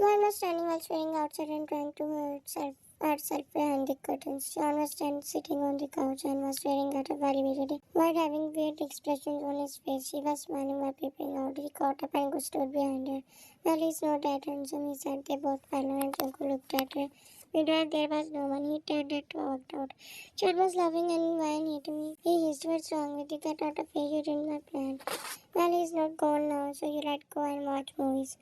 One was standing while staring outside and trying to herself behind the curtains. John was sitting on the couch and was staring at her very weirdly, while having weird expressions on his face. She was smiling while peeping out. He caught up and stood behind her. Well, he's not that handsome, he said. They both followed and Junko looked at her. Meanwhile, there was no one. He turned and walked out. Chad was laughing and why hit me. He hissed, what's wrong with you? Get out of here, you didn't my plan. Well, he's not gone now, so you let go and watch movies.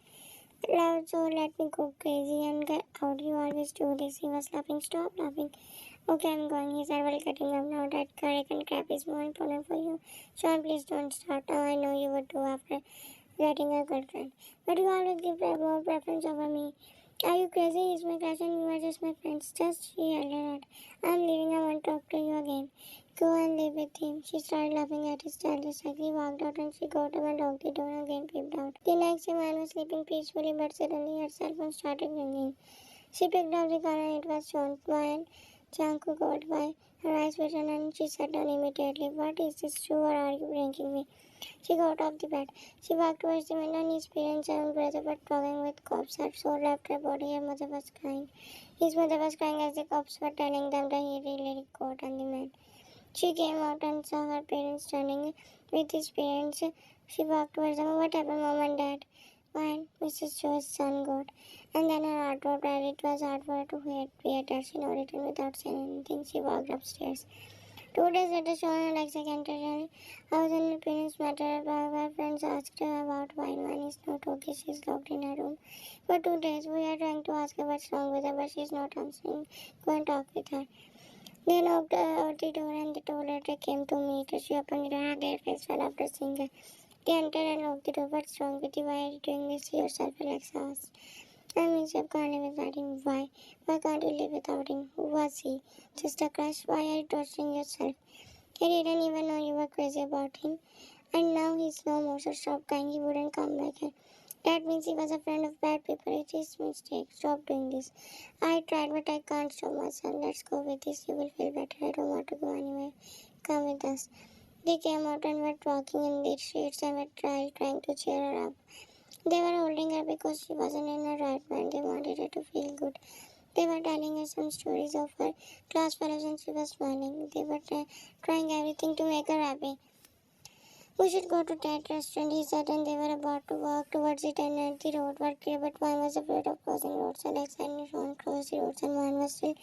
Loud, so let me go crazy and get out. You always do this. He was laughing. Stop laughing. Okay, I'm going. He said while getting up. Now that carrot and crab is more important for you. Sean, please don't start. Now I know you would do after getting a girlfriend. But you always give more preference over me. Are you crazy? He's my crush and you are just my friends. Just she yelled at. I'm leaving. I won't talk to you again. Go and live with him. She started laughing at his childish act. He walked out and she got up and locked the door again peeped out. The next day, man was sleeping peacefully, but suddenly her cell phone started ringing. She picked up the call and it was Sean. While Janku got by, her eyes widened and she sat down immediately. What is this, true or are you pranking me? She got off the bed. She walked towards the window and his parents and brother were talking with cops. Her soul left her body. Her mother was crying. His mother was crying as the cops were telling them that he really caught on the man. She came out and saw her parents standing with his parents. She walked towards them. What happened, Mom and Dad? Why, Mrs. Joe's son got. And then her heart dropped and it was hard for her to hear that. She nodded and without saying anything, she walked upstairs. 2 days later, Sean and Alexa entered her house and her parents met her. Her friends asked her about why man is not okay. She's locked in her room for 2 days. We are trying to ask her what's wrong with her, but she's not answering. Go and talk with her. They knocked at the door and they told her they came to meet her. She opened the door and their face fell after seeing her. They entered and locked the door. What's wrong with you? Why are you doing this to yourself? Alexa asked. I mean, you can't live without him. Why? Why can't you live without him? Who was he? Just a crush? Why are you torturing yourself? He didn't even know you were crazy about him. And now he's no more, so stop crying. He wouldn't come like her. That means he was a friend of bad people. It is a mistake. Stop doing this. I tried, but I can't stop myself. Let's go with this. You will feel better. I don't want to go anywhere. Come with us. They came out and were walking in the streets and were trying to cheer her up. They were holding her because she wasn't in her right mind. They wanted her to feel good. They were telling her some stories of her class fellows and she was smiling. They were trying everything to make her happy. We should go to that restaurant, he said, and they were about to walk towards it and at the road were clear, but one was afraid of crossing roads. Alexa and Sean crossed the roads and one was still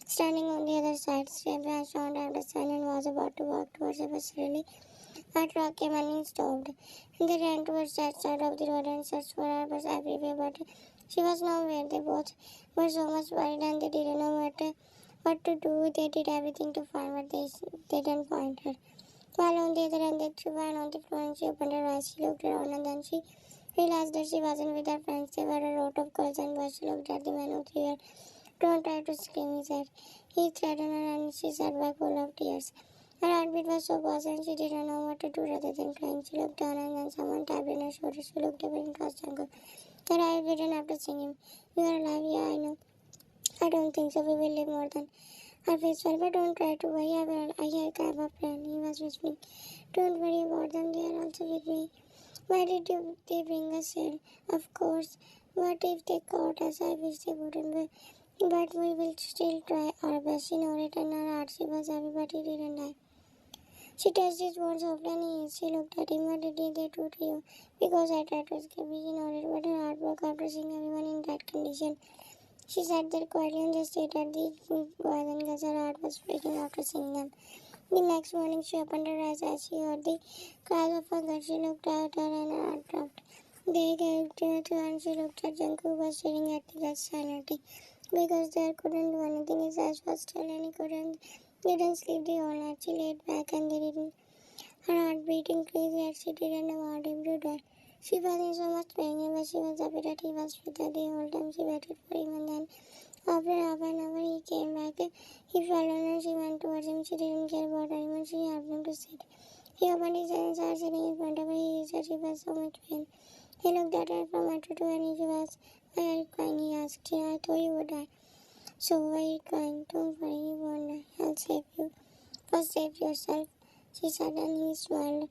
standing on the other side. Sean had a sign and was about to walk towards it, but suddenly a truck came and he stopped. And they ran towards that side of the road and searched for her was everywhere, but she was nowhere. They both were so much worried and they didn't know what to do. They did everything to find her, they didn't find her. While on the other end, they threw her on the floor and she opened her eyes. She looked around and then she realized that she wasn't with her friends. They were a lot of girls and boys. She looked at the man who threw her. Don't try to scream, he said. He threatened her and she said by full of tears. Her heartbeat was so fast and she didn't know what to do rather than crying. She looked down and then someone tapped on her shoulder. She looked up and it was Jungle. Her eyes didn't have to sing him. You are alive, yeah, I know. I don't think so. We will live more than our face fell, but don't try to worry. I have a plan. He was whispering. Don't worry about them. They are also with me. Why did they bring us here? Of course. What if they caught us? I wish they wouldn't. But we will still try our best. She nodded and her heart she was everybody didn't die. She touched his words softly and she looked at him. What did they do to you? Because I tried to escape. She nodded, but her heart broke after seeing everyone in that condition. She sat there quietly and just stared at the boys and girls. Her heart was breaking after seeing them. The next morning, she opened her eyes as she heard the cries of a girl. She looked at her and her heart dropped. They gave her to her and she looked at Jungkook who was staring at the girls silently. Because they couldn't do anything, his eyes was still and he didn't sleep the whole night. She laid back and they didn't. Her heartbeat increased yet she didn't want him to die. She was in so much pain, but she was happy that he was with her the whole time. She waited for him and then after half an hour he came back. He fell down and she went towards him. She didn't care about anyone. She helped him to sit. He opened his eyes and started sitting in front of her. He said she was so much pain. He looked at her from head to toe and she was, why are you crying? He asked. I thought you would die. So why are you crying? Don't worry, you won't die. I'll save you. First save yourself, she said and he smiled.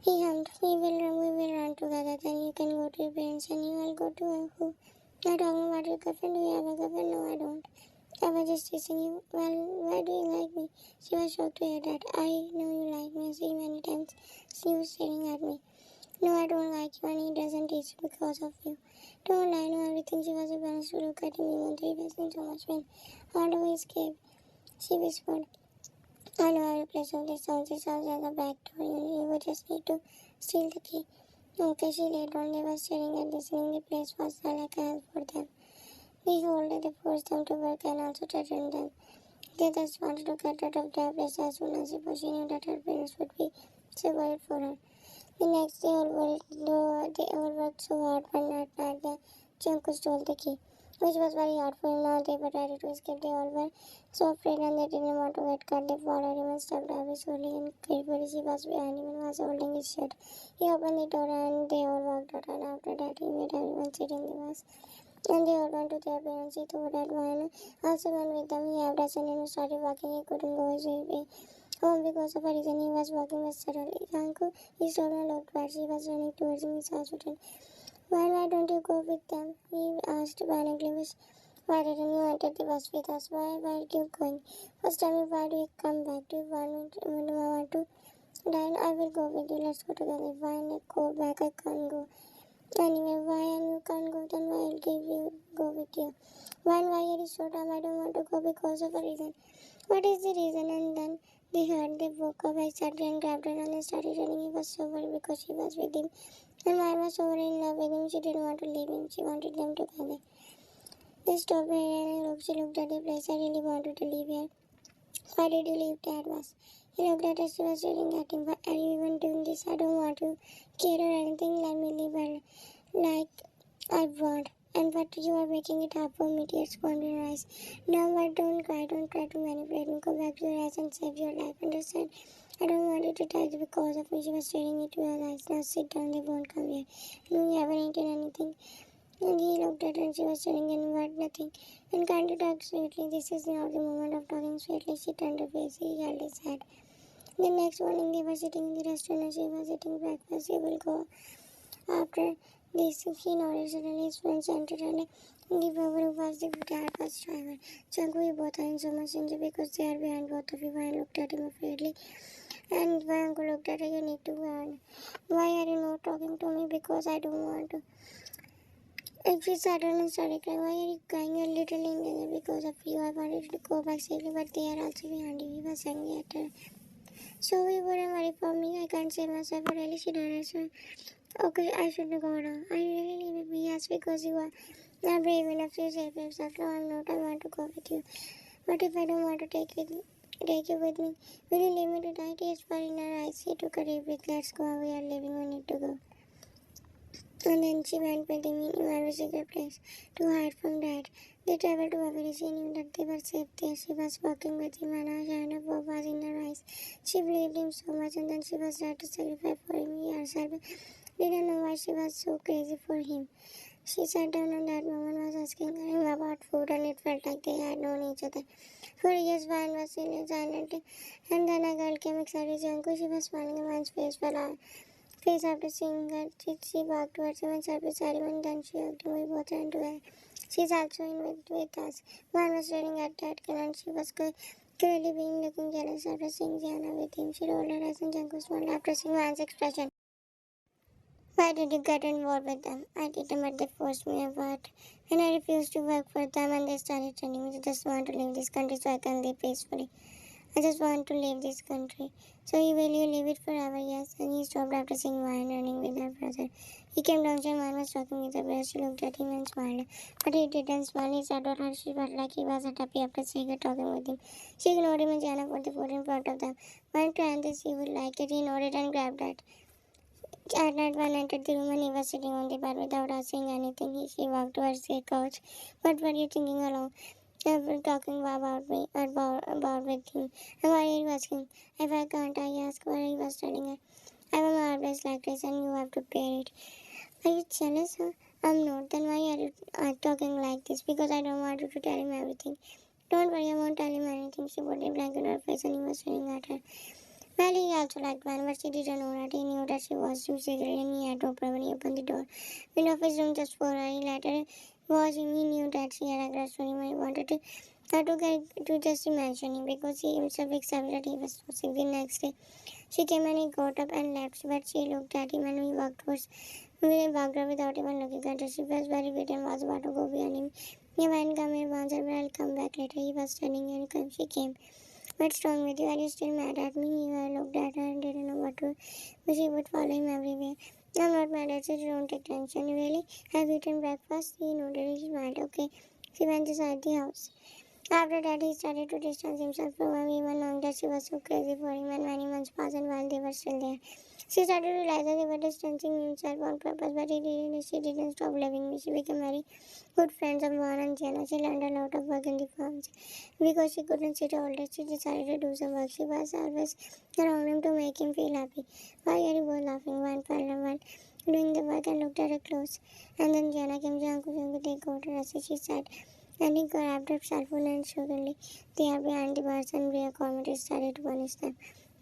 He hummed. We will run together. Then you can go to your parents and you will go to who? I'm talking about your girlfriend. Do you have a girlfriend? No, I don't. I was just teasing you. Well, why do you like me? She was shocked to hear that. I know you like me. I've seen many times. She was staring at me. No, I don't like you, and he doesn't tease you because of you. Don't lie, know everything. She was embarrassed to look at him, even though he was in so much pain. How do we escape? She whispered. I know every place of this house. This house has a back door. You would just need to steal the key. Okay, she laid down. They were staring at listening. The place was like a hell for them. We folded, they forced them to work and also threatened them. They just wanted to get out of their place as soon as possible. She knew that her parents would be so worried for her. The next day, they all worked so hard, but at night the Junko stole the key, which was very hard for him. Now they were ready to escape. They all were so afraid and they didn't want to get caught. They followed him and stepped very slowly and carefully. She was behind him and was holding his shirt. He opened the door and they all walked out. And after that, he made everyone sit in the bus. And they all went to their parents. He thought that one also went with them. He had us and started walking. He couldn't go his way home because of a reason. He was walking with suddenly. Yanko, he stopped and looked back. She was running towards him. He saw Sudan. Why don't you go with them? He asked panickingly. Why didn't you enter the bus with us? Why were you going? First time, why do you come back? Do you want to? Then I will go with you. Let's go together. Why not go back? I can't go. Anyway, why and you can't go, then I'll go with you. Why are you so dumb? I don't want to go because of a reason. What is the reason? And then they woke up. I sat and grabbed her and they started running. He was so worried because she was with him. And I was so in love with him. She didn't want to leave him. She wanted them together. They stopped her and she looked at the place. I really wanted to leave here. Why did you leave, Dad? Was he looked at her. She was staring at him. Why are you even doing this? I don't want to care or anything. Let me leave her like I want. And but you are making it hard for me, tears formed in her eyes. Now, but don't cry. Don't try to manipulate me. Go back to your eyes and save your life. Understand? I don't want you to die because of me. She was staring into her eyes. Now sit down. They won't come here. No, you haven't eaten anything. And he looked at her and she was staring at him, but nothing. And can't you talk sweetly? This is not the moment of talking sweetly. She turned her face. He held his head. The next morning, they were sitting in the restaurant and she was eating breakfast. He will go after this. He nodded. Suddenly, his friends entered and the driver who was the dad bus driver. Chungu, you both are in so much danger because they are behind both of you. Ryan looked at him afraidly. And my uncle looked at her. You need to run. Why are you not talking to me? Because I don't want to. And she sat down and started crying. Why are you crying? A little in danger because of you. I wanted to go back safely, but they are also behind you. He was angry at her. So you wouldn't worry for me. I can't save myself, but really she did it. Okay, I shouldn't go now. Are you really leaving me? Yes, because you are not brave enough to save yourself. No, I'm not. I want to go with you. But if I don't want to take you with me, will you leave me to die? Tears were in her eyes. He took a deep breath. Let's go. We are leaving. We need to go. And then she went with him in a very secret place to hide from Dad. They traveled to Averi. She knew that they were safe there. She was walking with him and a shine of hope was in her eyes. She believed him so much and then she was ready to sacrifice for him. He herself didn't know why she was so crazy for him. She sat down and that woman was asking him about food and it felt like they had known each other. For years, Van was sitting silently and then a girl came excited. Janko, she was smiling and Van's face fell out. Face after seeing her, she walked towards him and sat beside him and then she hugged him. We both ran together. She's also in with us. Van was staring at that girl and she was clearly being looking jealous after seeing Gianna with him. She rolled her eyes and Janko smiled after seeing Van's expression. Why did you get involved with them? I did them but they forced me apart. When I refused to work for them and they started telling me I just want to leave this country so I can live peacefully. I just want to leave this country. So will you leave it forever? Yes. And he stopped after seeing Ryan running with her brother. He came downstairs. Ryan was talking with her brother. She looked at him and smiled. But he didn't smile. He sat on her. She felt like he wasn't happy after seeing her talking with him. She ignored him and Jana put the food in front of them. Ryan tried this. He would like it. He nodded and grabbed it. At night, one entered the room and he was sitting on the bed without asking anything. She walked towards the couch. What were you thinking alone? I've been talking about with him. And why are you asking? If I can't, I ask what he was telling her. I'm always like this and you have to bear it. Are you jealous? Huh? I'm not. Then why are you talking like this? Because I don't want you to tell him everything. Don't worry, I won't tell him anything. She put a blanket on her face and he was staring at her. Well, he also liked Van, but she didn't know that. He knew that she was too secret and he had to open when he opened the door. Window of his room just for her. He let her watch him. He knew that she had a crush on him. He wanted to her to get to just imagine him because he himself accepted that he was so sick. The next day, she came and he got up and left, but she looked at him and he walked towards. He walked her without even looking at her. She was very bitter and was about to go behind him. You might come here once, but I'll come back later. He was standing and come. She came. What's wrong with you? Are you still mad at me? He looked at her and didn't know what to do, but she would follow him everywhere. I'm not mad at you, don't take tension. Really? Have you eaten breakfast? He nodded. He smiled. Okay. She went inside the house. After that, he started to distance himself from her, even knowing that she was so crazy for him, and many months passed, and while they were still there, she started to realize that they were distancing himself on purpose, but she didn't stop loving me. She became very good friends of Juan and Jenna. She learned a lot of work in the farms. Because she couldn't sit all day, she decided to do some work. She was always around him to make him feel happy. Why are you both laughing? Juan fell while doing the work and looked at her close. And then Jenna came, Janku, take out her, she said. And he grabbed her cell phone and suddenly they are behind the bars and Bria Cormorant started to punish them.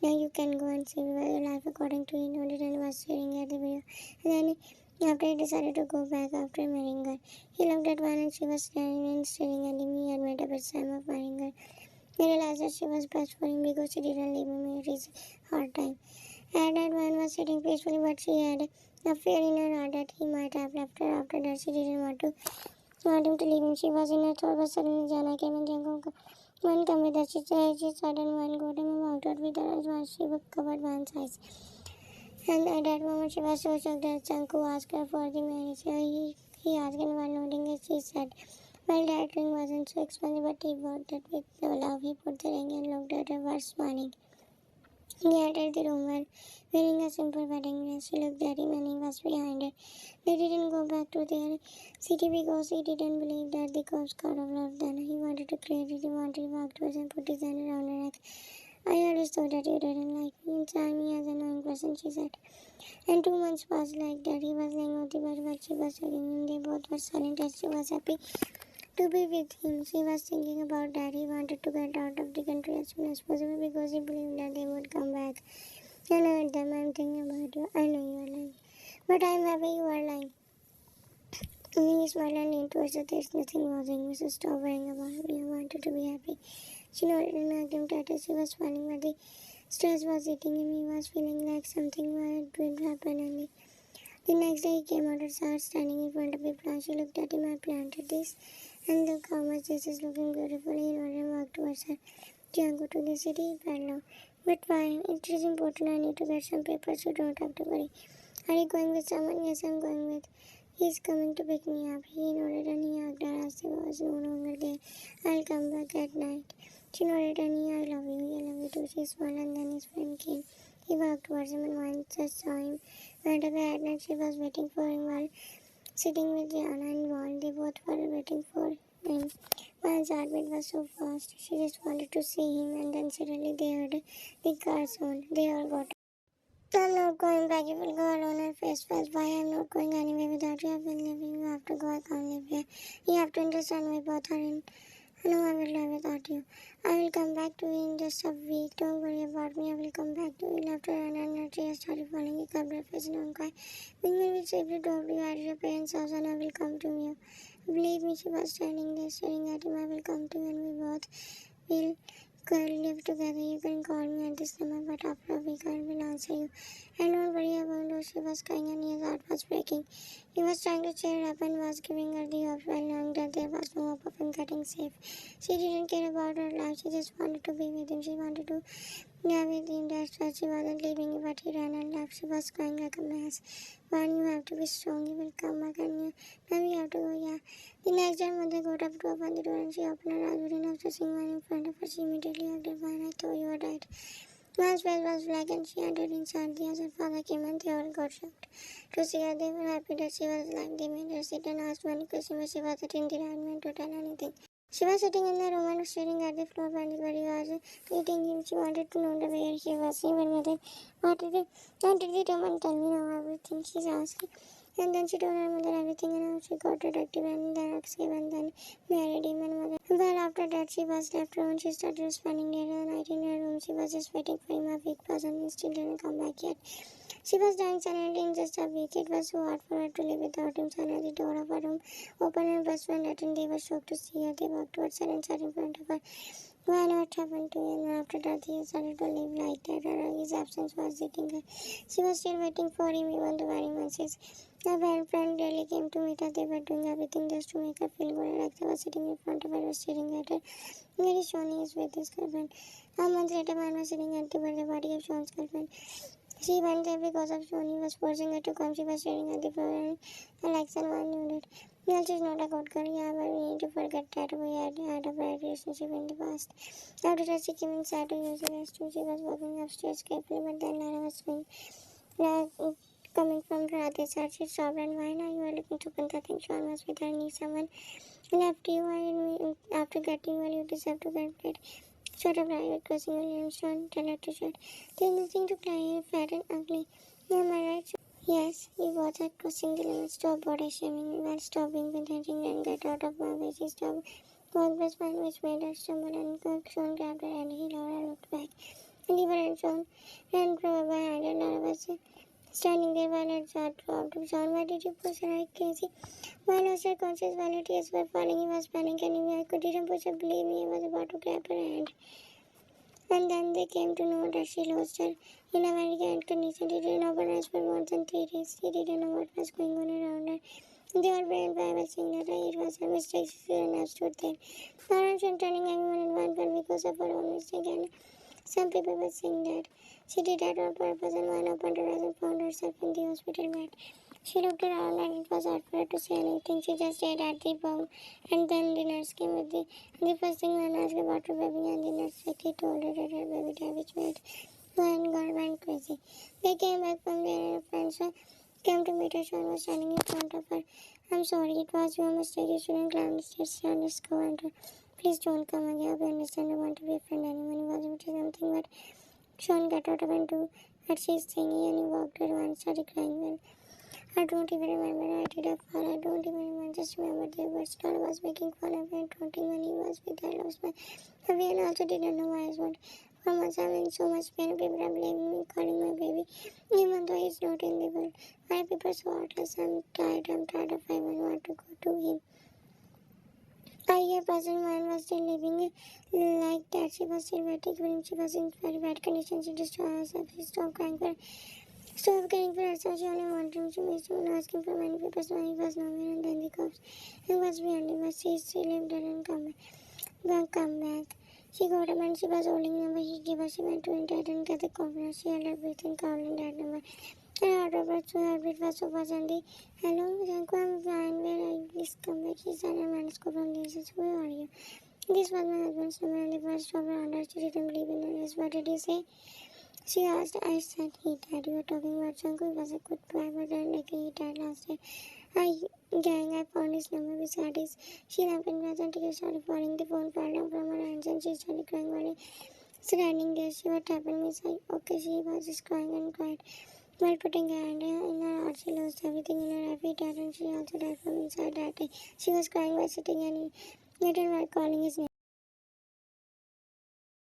Now you can go and see your life according to you noted and was staring at the video. And then after he decided to go back after marrying her, he looked at one and she was standing and staring at him. He had made up his time of marrying her. He realized that she was best for him because she didn't leave him at his hard time. And that one was sitting peacefully, but she had a fear in her heart that he might have left her after that. She didn't want him to leave him. She was in her thought, but suddenly Jana came and Janko one come with her. She said and one got him and walked out with her as well. She covered one eyes. And at that moment she was so shocked that Janko asked her for the marriage. He asked and while nodding it, she said, well, that ring wasn't so expensive, but he bought that with no love. He put the ring and looked at her while smiling. He entered the room wearing a simple wedding dress. She looked at him and he was behind her. They didn't go back to their city because he didn't believe that the cops could have loved them. He wanted to create it. He wanted to walk towards and put his hand around her neck. I always thought that you didn't like me. Inside me as an annoying person, she said. And 2 months passed like that. He was laying on the bed while she was hugging him. They both were silent as she was happy to be with him. She was thinking about that. He wanted to get out of the country as soon as possible because he believed that they would come back. I know them. I'm thinking about you. I know you are lying. But I'm happy you are lying. He smiled and leaned towards her. There's nothing bothering me, so stop worrying about it. You wanted to be happy. She nodded and hugged him tight as he was smiling, but the stress was eating him. He was feeling like something bad would happen. And the next day he came out and started standing in front of the plant. She looked at him. I planted this, and look how much this is looking beautiful. He nodded and walked towards her. Can't go to the city right now. But why? It is important. I need to get some papers. You don't have to worry. Are you going with someone? Yes, I'm going with. He's coming to pick me up. He nodded and he hugged her as he was no longer there. I'll come back at night. She nodded and he, I love you. I love you too. She smiled and then his friend came. He walked towards him and once just saw him. Went away at night. She was waiting for him while sitting with Jana and Wall. They both were waiting for him. While heartbeat was so fast, she just wanted to see him and then suddenly they heard the car's horn. They all got up. I'm not going back. You will go alone and face first. Why I'm not going anywhere without you? I've been leaving. You have to go. I can't live here. You have to understand we both are in. No, I will live without you. I will come back to you in just a week. Don't worry about me. I will come back to you. He left her and her tears started falling. He covered her face. Don't cry. When we will safely drop you at your parents' house and I will come to you. Believe me, she was standing there staring at him. I will come to you and we both will live together. You can call me at this number, but after a week I will answer you. And don't worry about her. She was crying and his heart was breaking. He was trying to cheer her up and was giving her the hope while knowing that there was no hope of him getting safe. She didn't care about her life. She just wanted to be with him. She wanted to yeah, with him. That's why she wasn't leaving him, but he ran and left. She was crying like a mess. One, you have to be strong. You will come back and you, now we have to go, yeah. The next day, mother got up to open the door and she opened her eyes, but enough to see one in front of her. She immediately hugged her. Fine, I thought you were right. One's face was black and she entered inside the house. Her father came and they all got shocked to see her. They were happy that she was alive. They made her sit and asked many questions, but she wasn't in the right mind to tell anything. She was sitting in the room and staring at the floor while the body was eating him. She wanted to know where he was. She went mother, what did the woman tell me now everything? She's asking. And then she told her mother everything and how she got detective and then escape and then married him and mother. Well, after that she was left alone. She started spending the night in her room. She was just waiting for him. A week passed and he still didn't come back yet. She was dying silently in just a week. It was so hard for her to live without him. Suddenly, the door of her room opened and her best friend entered. They were shocked to see her. They walked towards her and sat in front of her. Why not happened to you? And after that, he started to live like that. His absence was hitting her. She was still waiting for him, even though very much. Her best friend really came to meet her. They were doing everything just to make her feel good. Alexa was sitting in front of her, was staring at her. Very Shawnee is with his girlfriend. A month later, man was sitting at the birthday party of Sean's girlfriend. She went there because of Shawnee was forcing her to come. She was staring at the floor and Alexa was nude. Well, she's not a good girl, yeah, but we need to forget that we had a bad relationship in the past. After that, she came inside to use the restroom. She was walking upstairs carefully, but then Lara was swinging. Coming from Radha's side, she stopped and why now you are looking to Panta? I think Sean was with her, need someone left you. After getting well, you deserve to get paid. Shut up, Riot, crossing your lips, Sean. Tell her to shut. There's nothing to cry, fat and ugly. Am I right? Yes, he was at crossing the limit. Stop body shaming. Well, stop being pathetic and get out of my way. She stopped. God bless one which made her stumble and Sean grabbed her and he Laura looked back. And he and Sean ran behind her. Laura was standing there while her jaw dropped. Sean, why did you push her? Are you crazy? While her conscious while her tears were falling, he was panicking and I couldn't push her. Believe me, he was about to grab her hand. And then they came to know that she lost her in a very kind condition. She didn't open her eyes for more than 3 days. She didn't know what was going on around her. They were brained by saying that it was a mistake. She shouldn't have stood there. Lauren was turning everyone in one but because of her own mistake, and some people were saying that she did that on purpose, and one opened her eyes and found herself in the hospital bed. She looked around and it was hard for her to say anything. She just stared at the bomb, and then the nurse came with the first thing when asked about her baby, and the nurse quickly told her that her baby died, which made one girl went crazy. They came back from there and her friends came to meet her. Sean was standing in front of her. I'm sorry, it was your mistake. You shouldn't climb the stairs. Sean just go and please don't come again. I hope you understand. I want to be a friend. Anyone who wants to say something, but Sean got out of and do what she's saying, and he walked her and started crying. Well, I don't even remember. I did a fall. I don't even remember. Just remember the words. Laura was making fun of me and taunting when he was with her. I lost my baby and also didn't know why I was. For months I'm in so much pain. People are blaming me, calling my baby, even though he's not in the world. Why people are so heartless? I'm tired. I want to go to him. I hear President Man was still living like that. She was still waiting for him. She was in very bad condition. She destroyed herself. She stopped crying for Stop caring for herself. She only wanted him to miss him and asking for money because when he was nowhere and then the cops and was behind him. But she still lived there and come back. She got him and she was holding him, but he gave her. She went to India and get the cover. She had everything calling that number. And out of her, so it was so fast and the hello, Janko, I'm fine. Where are you? Please come back. He said, I'm going to go from this. Where are you? This was my husband's number and the first stop around her. She didn't believe in the rest. What did he say? She asked. I said he died. You were talking about Janko. He was a good boy, but then like he died last night. I found his number beside his. She laughed and presently started falling. The phone fell down from her hands and she started crying while standing there. She was tapping me. So, okay, she was just crying and cried. While putting her hand in her heart, she lost everything in her every died and she also died from inside that day. She was crying while sitting and later while calling his name.